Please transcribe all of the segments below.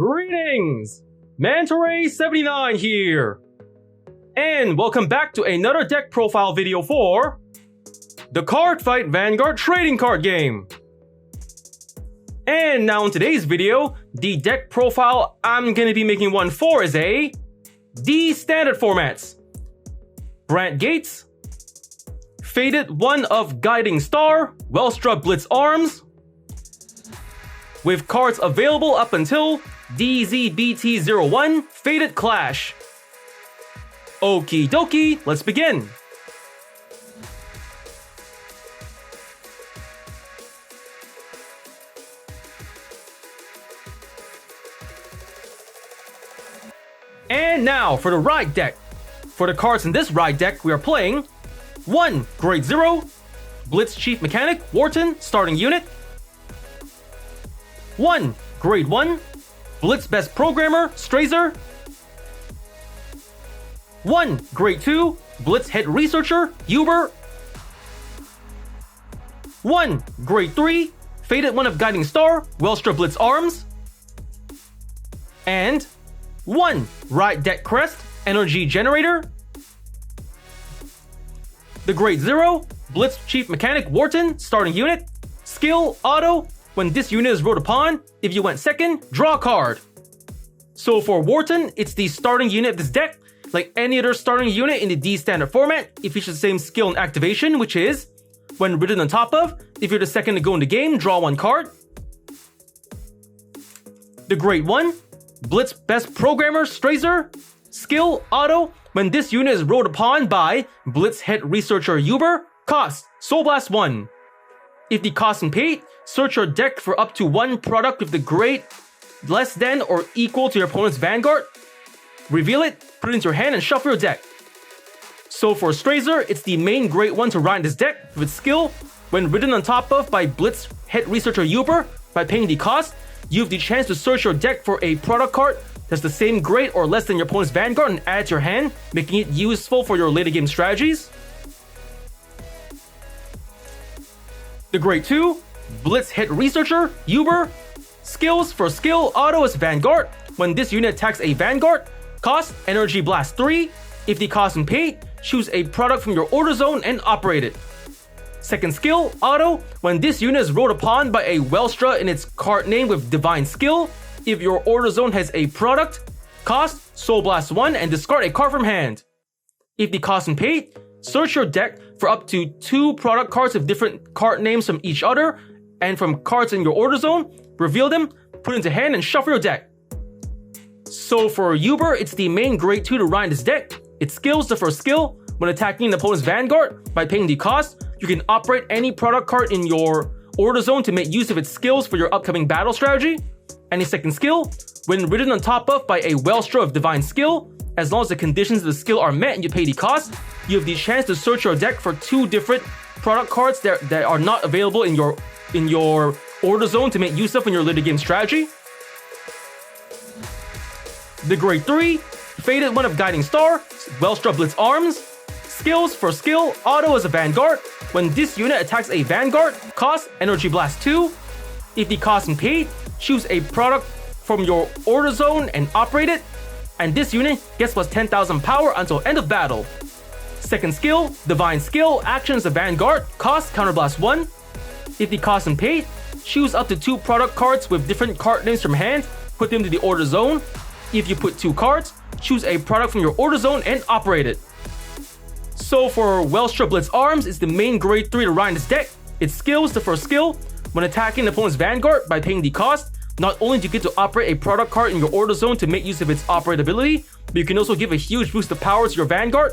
Greetings! Mantoray79 here! And welcome back to another deck profile video for the Cardfight Vanguard trading card game. And now in today's video, the deck profile I'm gonna be making one for is a D standard formats. Brandt Gates, Faded one of Guiding Star, Welstra Blitz Arms, with cards available up until DZBT01 Faded Clash. Okie dokie, let's begin. And now for the ride deck. For the cards in this ride deck, we are playing 1. Grade 0, Blitz Chief Mechanic, Wharton, starting unit. 1. Grade 1, Blitz Best Programmer, Strazer. 1. Grade 2, Blitz Head Researcher, Uber. 1. Grade 3, Faded one of Guiding Star, Welstra Blitz Arms. And 1. Ride Deck Crest, Energy Generator. The Grade 0, Blitz Chief Mechanic, Wharton, starting unit. Skill, Auto. When this unit is ruled upon, if you went second, draw a card. So for Wharton, it's the starting unit of this deck. Like any other starting unit in the D standard format, it features the same skill and activation, which is, when written on top of, if you're the second to go in the game, draw one card. The Grade 1, Blitz Best Programmer, Strazer. Skill, Auto. When this unit is rolled upon by Blitz Head Researcher, Uber. Cost, Soul Blast 1. If the cost and paid, search your deck for up to one product with the grade less than or equal to your opponent's Vanguard. Reveal it, put it into your hand, and shuffle your deck. So for Strazer, it's the main grade 1 to ride this deck with skill. When written on top of by Blitz Head Researcher Uber, by paying the cost, you have the chance to search your deck for a product card that's the same grade or less than your opponent's Vanguard and add it to your hand, making it useful for your later game strategies. The Grade 2, Blitz Head Researcher, Uber. Skills for skill, Auto as Vanguard. When this unit attacks a Vanguard, cost, Energy Blast 3. If the cost and paid, choose a product from your order zone and operate it. Second skill, Auto. When this unit is rolled upon by a Welstra in its card name with Divine Skill, if your order zone has a product, cost, Soul Blast 1 and discard a card from hand. If the cost and paid, search your deck for up to 2 product cards with different card names from each other, and from cards in your order zone, reveal them, put into hand, and shuffle your deck. So for Uber, it's the main grade 2 to ride this deck. Its skills, the first skill, when attacking an opponent's Vanguard, by paying the cost, you can operate any product card in your order zone to make use of its skills for your upcoming battle strategy. And the second skill, when written on top of by a Welstra of Divine Skill, as long as the conditions of the skill are met and you pay the cost, you have the chance to search your deck for 2 different product cards that are not available in your order zone to make use of in your later game strategy. The Grade 3, Faded one of Guiding Star, Welstra Blitz Arms. Skills for skill, Auto as a Vanguard. When this unit attacks a Vanguard, cost, Energy Blast 2. If the cost and paid, choose a product from your order zone and operate it. And this unit gets plus 10,000 power until end of battle. Second skill, Divine Skill, action as a Vanguard, cost, Counterblast 1. If the cost and paid, choose up to 2 product cards with different card names from hand, put them to the order zone. If you put 2 cards, choose a product from your order zone and operate it. So for Welstra Blitz Arms, it's the main grade 3 to ride this deck. Its skills, the first skill, when attacking the opponent's Vanguard by paying the cost, not only do you get to operate a product card in your order zone to make use of its operability, but you can also give a huge boost of power to your Vanguard.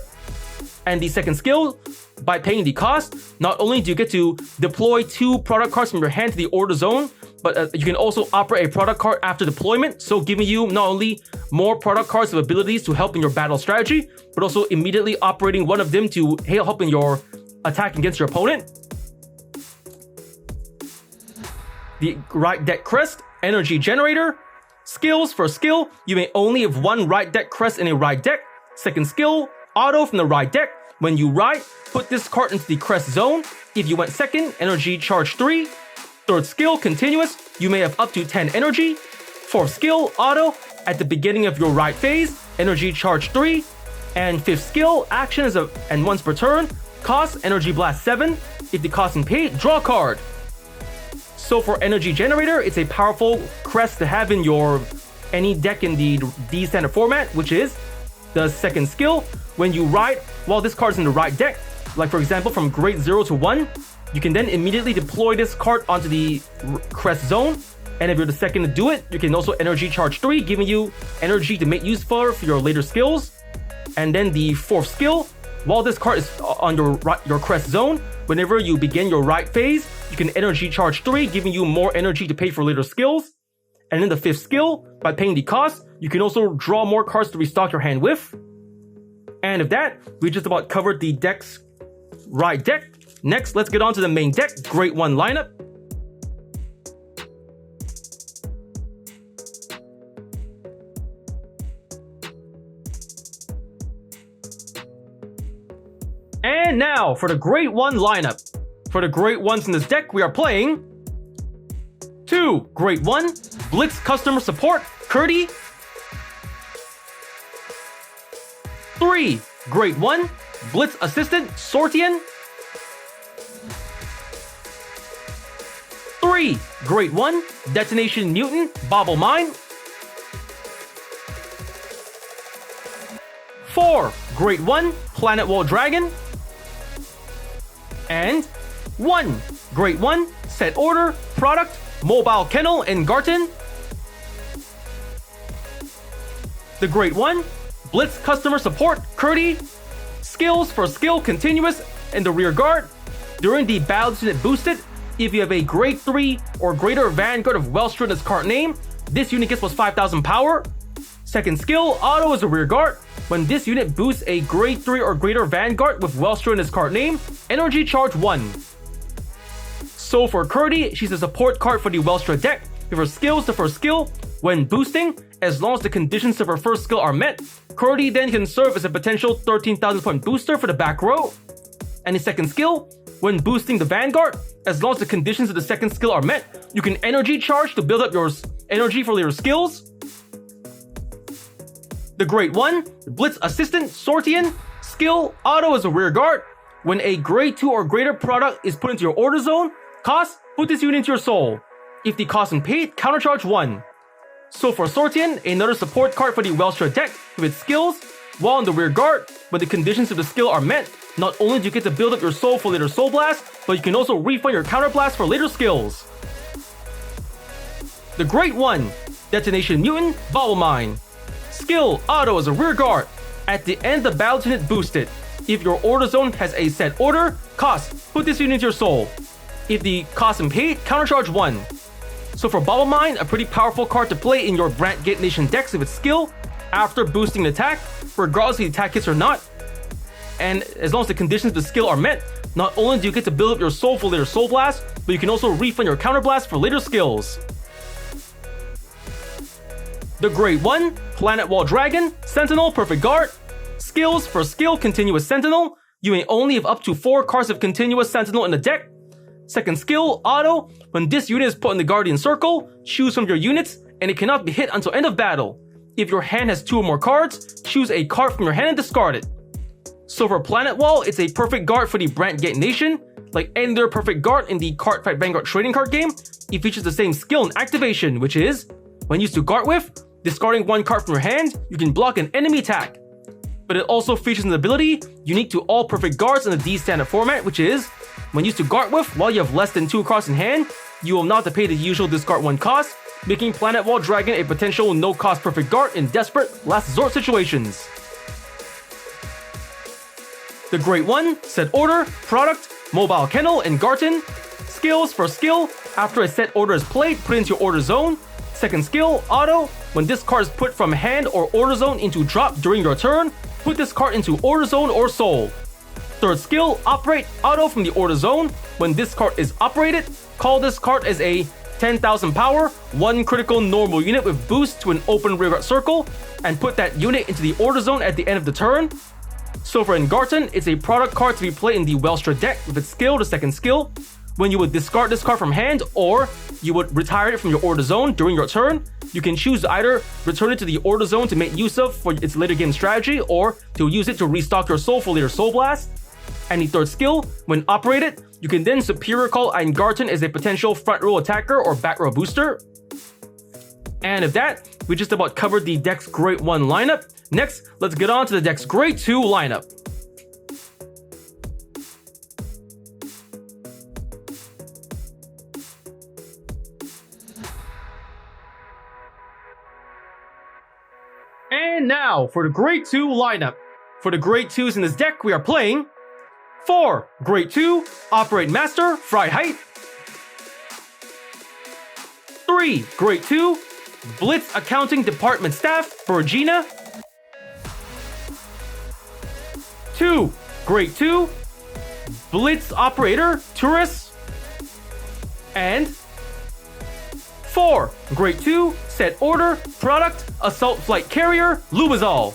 And the second skill, by paying the cost, not only do you get to deploy 2 product cards from your hand to the order zone, but you can also operate a product card after deployment, so giving you not only more product cards with abilities to help in your battle strategy, but also immediately operating one of them to help in your attack against your opponent. The Ride Deck Crest, Energy Generator. Skills for skill, you may only have 1 Ride Deck Crest in a ride deck. Second skill, Auto from the ride deck. When you ride, put this card into the crest zone. If you went second, Energy Charge 3. Third skill, Continuous, you may have up to 10 energy. Fourth skill, auto, at the beginning of your right phase, energy charge 3. And fifth skill, action is and once per turn, cost energy blast 7. If the cost and paid, draw a card. So for energy generator, it's a powerful crest to have in your any deck in the D standard format, which is the second skill. When you ride while this card's in the right deck, like for example from grade 0 to 1, you can then immediately deploy this card onto the crest zone. And if you're the second to do it, you can also energy charge 3, giving you energy to make use for your later skills. And then the fourth skill, while this card is on your crest zone, whenever you begin your right phase, you can energy charge 3, giving you more energy to pay for later skills. And then the fifth skill, by paying the cost, you can also draw more cards to restock your hand with. And with that, we just about covered the deck's right deck. Next, let's get on to the main deck, Grade 1 lineup. And now for the Grade 1 lineup. For the Grade 1s in this deck, we are playing 2 Grade 1 Blitz Customer Support Curdy, 3 Grade 1 Blitz Assistant Sortian, 3 Grade 1 Detonation Mutant Bobble Mine, 4 Grade 1 Planet Wall Dragon, and 1 Grade 1 Set Order Product Mobile Kennel and Garten. The Grade 1 Blitz Customer Support Curdy, skills for skill continuous in the rear guard. During the battle unit boosted, if you have a grade 3 or greater Vanguard of Welstra in its card name, this unit gets plus 5,000 power. Second skill, auto is a rear guard. When this unit boosts a grade 3 or greater Vanguard with Welstra in its card name, energy charge 1. So for Curdy, she's a support card for the Welstra deck. If her skills, the first skill, when boosting, as long as the conditions of her first skill are met, Curdy then can serve as a potential 13,000 point booster for the back row. And the second skill, when boosting the Vanguard, as long as the conditions of the second skill are met, you can energy charge to build up your energy for later skills. The Grade 1 Blitz Assistant Sortian, skill, auto as a rear guard. When a grade 2 or greater product is put into your order zone, cost, put this unit into your soul. If the cost and paid, countercharge 1. So for Sortian, another support card for the Welstra deck with its skills, while in the rear guard, when the conditions of the skill are met, not only do you get to build up your soul for later soul blast, but you can also refund your counter blast for later skills. The Grade 1 Detonation Mutant Bobble Mine, skill, auto as a rear guard. At the end of the battle unit boosted, if your order zone has a set order, cost, put this unit into your soul. If the cost and paid, countercharge 1. So for Bobble Mine, a pretty powerful card to play in your Brandt Gate Nation decks with its skill, after boosting an attack, regardless if the attack hits or not, and as long as the conditions of the skill are met, not only do you get to build up your soul for later soul blast, but you can also refund your counter blast for later skills. The Grade 1 Planet Wall Dragon Sentinel Perfect Guard, skills for skill continuous Sentinel. You may only have up to 4 cards of continuous Sentinel in the deck. Second skill, auto. When this unit is put in the Guardian Circle, choose from your units, and it cannot be hit until end of battle. If your hand has 2 or more cards, choose a card from your hand and discard it. So for Planet Wall, it's a perfect guard for the Brandt Gate Nation. Like any other perfect guard in the Cardfight Vanguard trading card game, it features the same skill and activation, which is, when used to guard with, discarding 1 card from your hand, you can block an enemy attack. But it also features an ability unique to all perfect guards in the D standard format, which is, when used to guard with, while you have less than 2 cards in hand, you will not have to pay the usual discard 1 cost, making Planet Wall Dragon a potential no-cost perfect guard in desperate last resort situations. The Grade 1 Set Order, Product, Mobile Kennel, and Garten, skills for skill, after a set order is played, put into your order zone. Second skill, auto, when this card is put from hand or order zone into drop during your turn, put this card into order zone or soul. Third skill, operate, auto from the order zone. When this card is operated, call this card as a 10,000 power, 1 critical normal unit with boost to an open rearguard circle, and put that unit into the order zone at the end of the turn. So for Garten, it's a product card to be played in the Welstra deck with its skill, the second skill. when you would discard this card from hand, or you would retire it from your order zone during your turn. You can choose to either return it to the order zone to make use of for its later game strategy, or to use it to restock your soul for later Soul Blast. And the third skill, when operated, you can then Superior Call Eingarten as a potential front row attacker or back row booster. And with that, we just about covered the deck's Grade 1 lineup. Next, let's get on to the deck's Grade 2 lineup. And now for the Grade 2 lineup. For the Grade 2s in this deck, we are playing 4. Grade 2, Operate Master, Freiheit. 3. Grade 2, Blitz Accounting Department Staff, Bergina. 2. Grade 2, Blitz Operator, Turris. And 4. Grade 2, Set Order, Product, Assault Flight Carrier, Lubezal.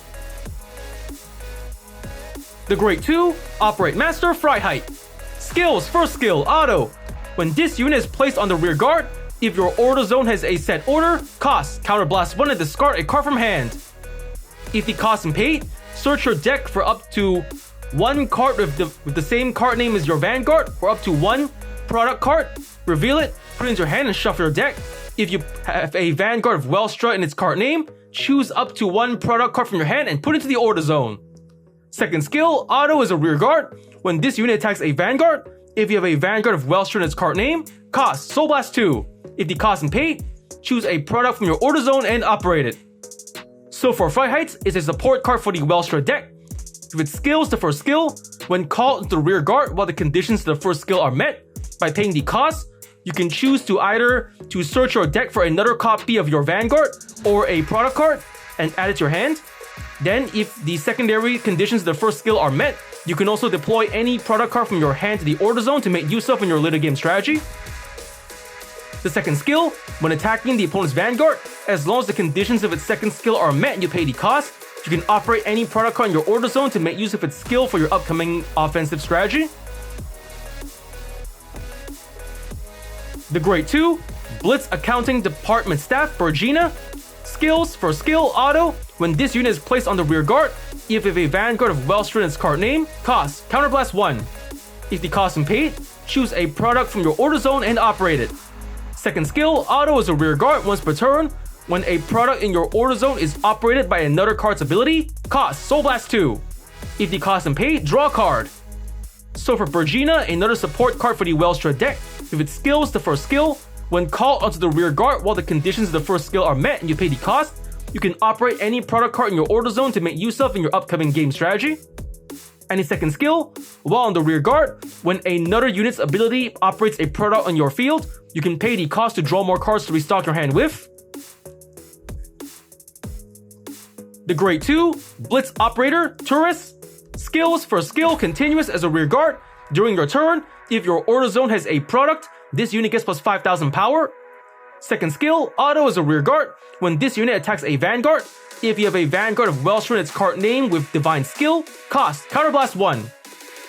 The Grade 2, Operate Master, Freiheit. Skills, first skill, Auto. When this unit is placed on the rear guard, if your order zone has a set order, cost, Counterblast 1 and discard a card from hand. If the cost and paid, search your deck for up to 1 card with the same card name as your Vanguard, or up to 1 product card. Reveal it, put it into your hand and shuffle your deck. If you have a Vanguard of Welstra in its card name, choose up to 1 product card from your hand and put it into the order zone. Second skill, Auto is a rear guard. When this unit attacks a Vanguard, if you have a Vanguard of Welstra in its card name, cost, Soul Blast 2. If the cost and paid, choose a product from your order zone and operate it. So for Freiheit, it's a support card for the Welstra deck. If its skills, the first skill, when called into the rear guard while the conditions of the first skill are met, by paying the cost, you can choose to either to search your deck for another copy of your Vanguard or a product card and add it to your hand. Then, if the secondary conditions of the first skill are met, you can also deploy any product card from your hand to the order zone to make use of in your later game strategy. The second skill, when attacking the opponent's Vanguard, as long as the conditions of its second skill are met and you pay the cost, you can operate any product card in your order zone to make use of its skill for your upcoming offensive strategy. The Grade 2, Blitz Accounting Department Staff, Bergina. Skills, first skill, Auto. When this unit is placed on the rear guard, if you have a Vanguard of Welstra in its card name, cost, Counterblast 1. If the cost and paid, choose a product from your order zone and operate it. Second skill, Auto is a rear guard once per turn. When a product in your order zone is operated by another card's ability, cost, Soul Blast 2. If the cost and paid, draw a card. So for Bergina, another support card for the Welstra deck. If its skills, the first skill, when called onto the rear guard while the conditions of the first skill are met and you pay the cost, you can operate any product card in your order zone to make use of in your upcoming game strategy. And the second skill, while on the rear guard, when another unit's ability operates a product on your field, you can pay the cost to draw more cards to restock your hand with. The Grade 2, Blitz Operator, Turris. Skills, first skill, continuous as a rear guard. During your turn, if your order zone has a product, this unit gets plus 5,000 power. Second skill, Auto is a rear guard. When this unit attacks a Vanguard, if you have a Vanguard of Welstra in its card name with Divine Skill, cost, Counterblast 1.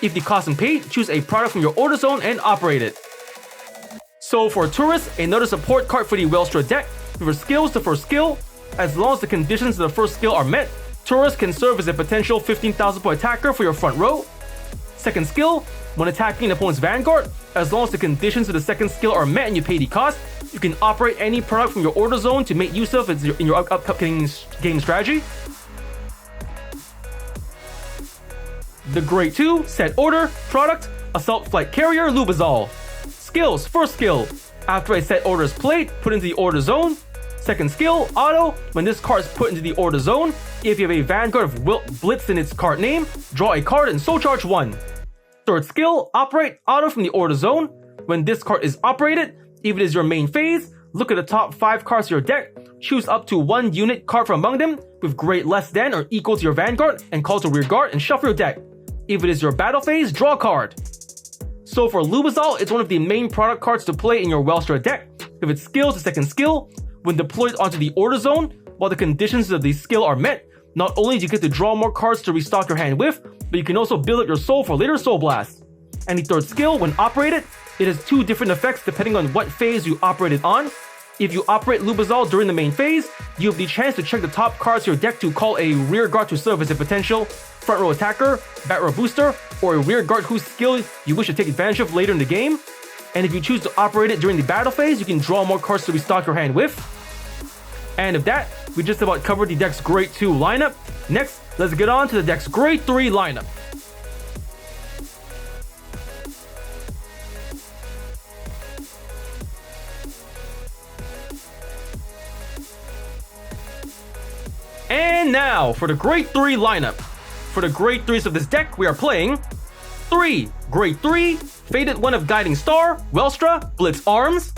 If the cost and paid, choose a product from your order zone and operate it. So for Turris, another support card for the Welstra deck. For skills, the first skill, as long as the conditions of the first skill are met, Turris can serve as a potential 15,000 point attacker for your front row. Second skill, when attacking an opponent's Vanguard, as long as the conditions of the second skill are met and you pay the cost, you can operate any product from your order zone to make use of it in your upcoming game strategy. The Grade 2, Set Order, Product, Assault Flight Carrier, Lubezal. Skills, first skill, after a set order is played, put into the order zone. Second skill, Auto, when this card is put into the order zone, if you have a Vanguard of Blitz in its card name, draw a card and soul charge 1. Third skill, Operate Auto from the order zone. When this card is operated, if it is your main phase, look at the top 5 cards of your deck, choose up to 1 unit card from among them with grade less than or equal to your Vanguard and call to rear guard and shuffle your deck. If it is your battle phase, draw a card. So for Lubezal, it's one of the main product cards to play in your Welstra deck. If its skills, the second skill, when deployed onto the order zone, while the conditions of the skill are met, not only do you get to draw more cards to restock your hand with, but you can also build up your soul for later Soul Blast. And the third skill, when operated, It has two different effects depending on what phase you operate it on. If you operate Lubazol during the main phase, you have the chance to check the top cards of your deck to call a rear guard to serve as a potential front row attacker, back row booster, or a rear guard whose skill you wish to take advantage of later in the game. And if you choose to operate it during the battle phase, you can draw more cards to restock your hand with. And with that, we just about covered the deck's Grade 2 lineup. Next, let's get on to the deck's Grade 3 lineup. And now for the Grade 3 lineup. For the Grade 3s of this deck, we are playing 3 Grade 3 Faded One of Guiding Star, Welstra, Blitz Arms.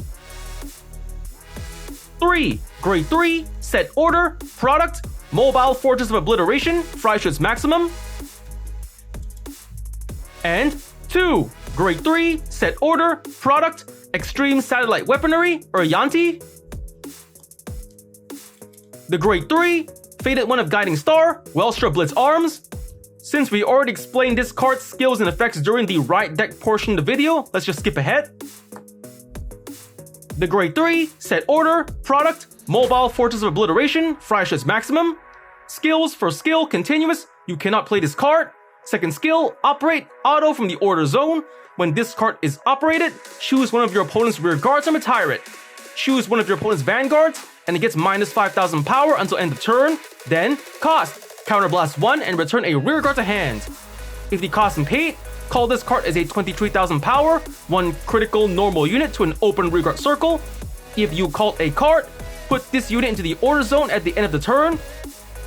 3 Grade 3 Set Order, Product, Mobile Fortress of Obliteration, Freischütz Maximum. And 2 Grade 3 Set Order, Product, Extreme Satellite Weaponry, Uryanti. The Grade 3 Faded One of Guiding Star, Welstra Blitz Arms. Since we already explained this card's skills and effects during the right deck portion of the video, let's just skip ahead. The Grade 3 Set Order, Product, Mobile Fortress of Obliteration, Freischütz Maximum. Skills for skill continuous, you cannot play this card. Second skill, operate auto from the order zone. When this card is operated, choose one of your opponent's rear guards and retire it. Choose one of your opponent's vanguards, and it gets minus 5,000 power until end of turn. Then, cost, counterblast 1 and return a rear guard to hand. If the cost is paid, call this card as a 23,000 power, 1 critical normal unit to an open rear guard circle. If you called a card, put this unit into the order zone at the end of the turn.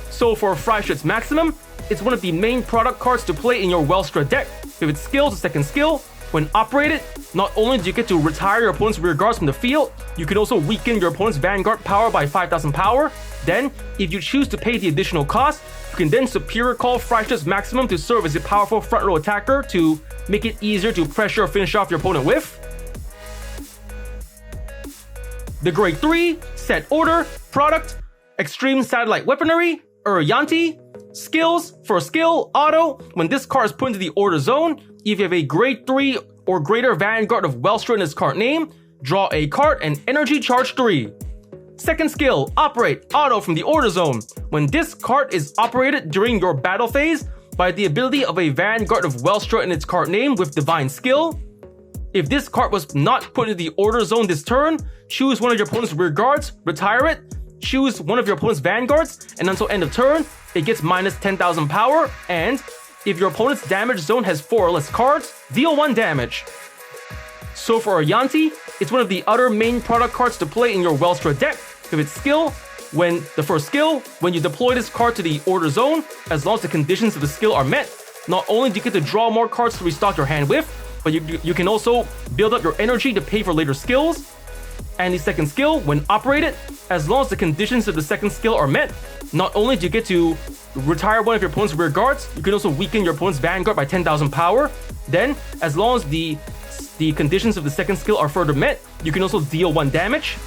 So for Freischütz Maximum, it's one of the main product cards to play in your Welstra deck. If its skill is a second skill, when operated, not only do you get to retire your opponent's rear guards from the field, you can also weaken your opponent's vanguard power by 5,000 power. Then, if you choose to pay the additional cost, you can then superior call Freischütz Maximum to serve as a powerful front row attacker to make it easier to pressure or finish off your opponent with. The Grade 3 Set Order, Product, Extreme Satellite Weaponry, Uryanti. Skills for skill auto, when this card is put into the order zone, if you have a Grade 3 or greater vanguard of Welstra in this card name, draw a card and energy charge 3. Second skill, operate auto from the order zone. When this card is operated during your battle phase by the ability of a vanguard of Welstra in its card name with divine skill. If this card was not put into the order zone this turn, choose one of your opponent's rear guards, retire it, choose one of your opponent's vanguards, and until end of turn, it gets minus 10,000 power, and if your opponent's damage zone has 4 or less cards, deal 1 damage. So for Uryanti, it's one of the other main product cards to play in your Welstra deck. If its skill, when you deploy this card to the order zone, as long as the conditions of the skill are met, not only do you get to draw more cards to restock your hand with, but you can also build up your energy to pay for later skills. And the second skill, when operated, as long as the conditions of the second skill are met, not only do you get to retire one of your opponent's rear guards, you can also weaken your opponent's vanguard by 10,000 power. Then, as long as the conditions of the second skill are further met, you can also deal 1 damage.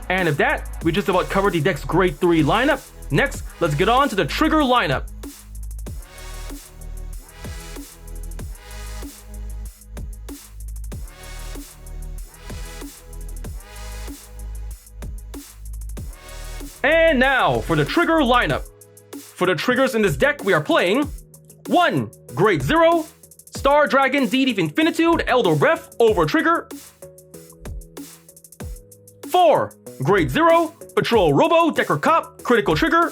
And with that, we just about covered the deck's Grade 3 lineup. Next, let's get on to the trigger lineup. And now for the trigger lineup. For the triggers in this deck, we are playing 1 Grade 0 Star Dragon Deed of Infinitude Elder Breath over trigger. 4 Grade 0 Patrol Robo Decker Cop critical trigger.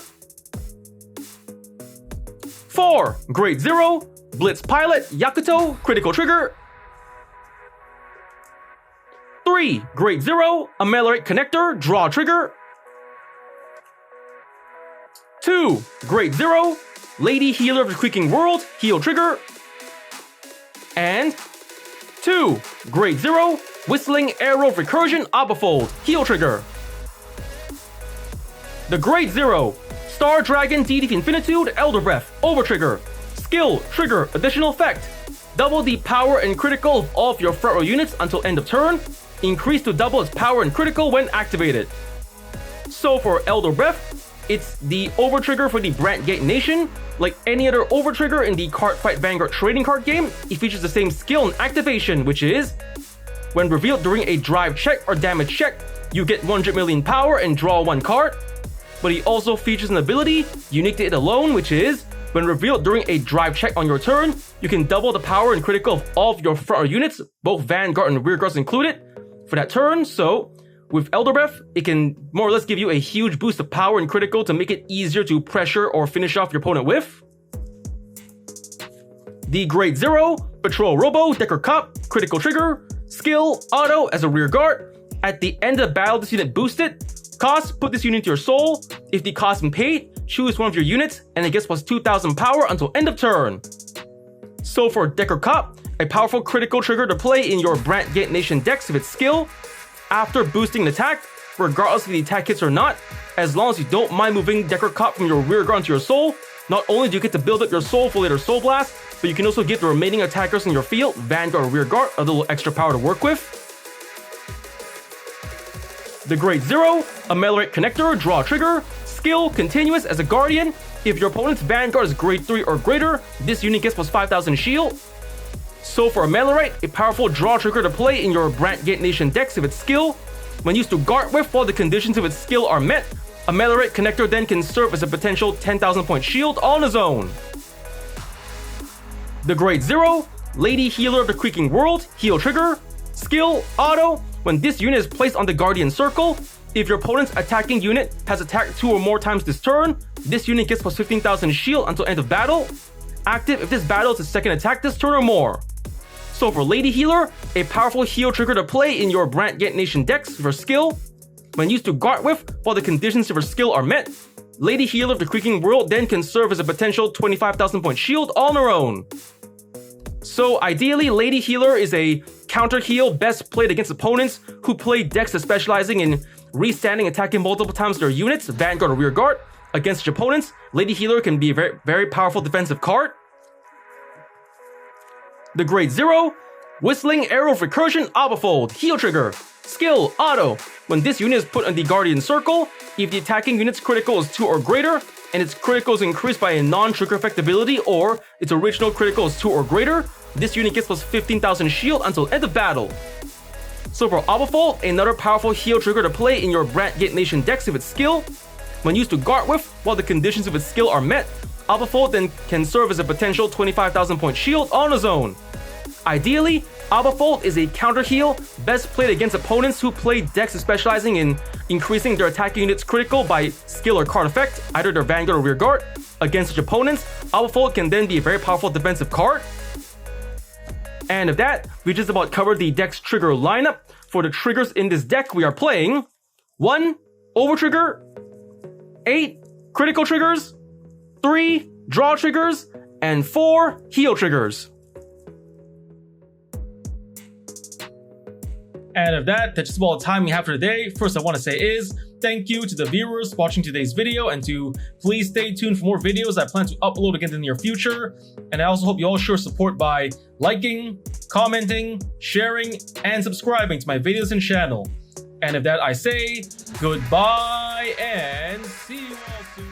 4 Grade 0 Blitz Pilot Yakuto critical trigger. 3 Grade 0 Amelorate Connector Draw trigger. 2 Grade 0 Lady Healer of the Creaking World heal trigger. And 2 Grade 0 Whistling Arrow of Recursion Abafold heal trigger. The Grade 0 Star Dragon Deed of Infinitude Elder Breath over trigger. Skill trigger additional effect. Double the power and critical of all of your front row units until end of turn. Increase to double its power and critical when activated. So for Elder Breath, It's the overtrigger for the Brandt Gate Nation. Like any other overtrigger in the Cardfight Vanguard trading card game, it features the same skill and activation, which is when revealed during a drive check or damage check, you get 100 million power and draw 1 card. But he also features an ability unique to it alone, which is when revealed during a drive check on your turn, you can double the power and critical of all of your front row units, both Vanguard and rear guards included, for that turn. So with Elder Breath, it can more or less give you a huge boost of power and critical to make it easier to pressure or finish off your opponent with. The Grade 0, Patrol Robo, Decker Cop, critical trigger, skill, auto as a rear guard. At the end of the battle, this unit boosted. Cost, put this unit into your soul. If the cost been paid, choose one of your units and it gets plus 2000 power until end of turn. So for Decker Cop, a powerful critical trigger to play in your Brandt Gate Nation decks with its skill. After boosting an attack, regardless if the attack hits or not, as long as you don't mind moving Decker Cop from your rear guard into your soul, not only do you get to build up your soul for later Soul Blast, but you can also give the remaining attackers in your field, Vanguard or rear guard, a little extra power to work with. The Grade 0, Ameliorated Connector, draw trigger, skill, continuous as a guardian. If your opponent's Vanguard is Grade 3 or greater, this unit gets plus 5000 shield. So for Ameliorated, a powerful draw trigger to play in your Brandt Gate Nation decks with its skill. When used to guard with while the conditions of its skill are met, Ameliorated Connector then can serve as a potential 10,000 point shield on its own. The Grade 0, Lady Healer of the Creaking World, heal trigger, skill, auto. When this unit is placed on the Guardian Circle, if your opponent's attacking unit has attacked 2 or more times this turn, this unit gets plus 15,000 shield until end of battle. Active if this battle is its second attack this turn or more. So for Lady Healer, a powerful heal trigger to play in your Brandt Gate Nation decks for skill. When used to guard with while the conditions of her skill are met, Lady Healer of the Creaking World then can serve as a potential 25,000 point shield on her own. So ideally, Lady Healer is a counter heal best played against opponents who play decks specializing in restanding attacking multiple times their units, Vanguard or rear guard. Against your opponents, Lady Healer can be a very, very powerful defensive card. The Grade 0, Whistling Arrow of Recursion, Abafold, heal trigger, skill, auto. When this unit is put on the Guardian Circle, if the attacking unit's critical is 2 or greater, and its critical is increased by a non-trigger effect ability, or its original critical is 2 or greater, this unit gets plus 15,000 shield until end of battle. So for Abafold, another powerful heal trigger to play in your Brandt Gate Nation decks with its skill. When used to guard with while the conditions of its skill are met, Abafold then can serve as a potential 25,000 point shield on its own. Ideally, Abafold is a counter heal best played against opponents who play decks specializing in increasing their attacking unit's critical by skill or card effect, either their Vanguard or rear guard. Against such opponents, Abafold can then be a very powerful defensive card. And with that, we just about covered the deck's trigger lineup. For the triggers in this deck, we are playing 1. Overtrigger, 8. Critical triggers, 3. Draw triggers, and 4. Heal triggers. And of that, that's just about all the time we have for today. First I want to say is, thank you to the viewers watching today's video, and to please stay tuned for more videos I plan to upload again in the near future. And I also hope you all show support by liking, commenting, sharing, and subscribing to my videos and channel. And of that I say, goodbye and see you all soon.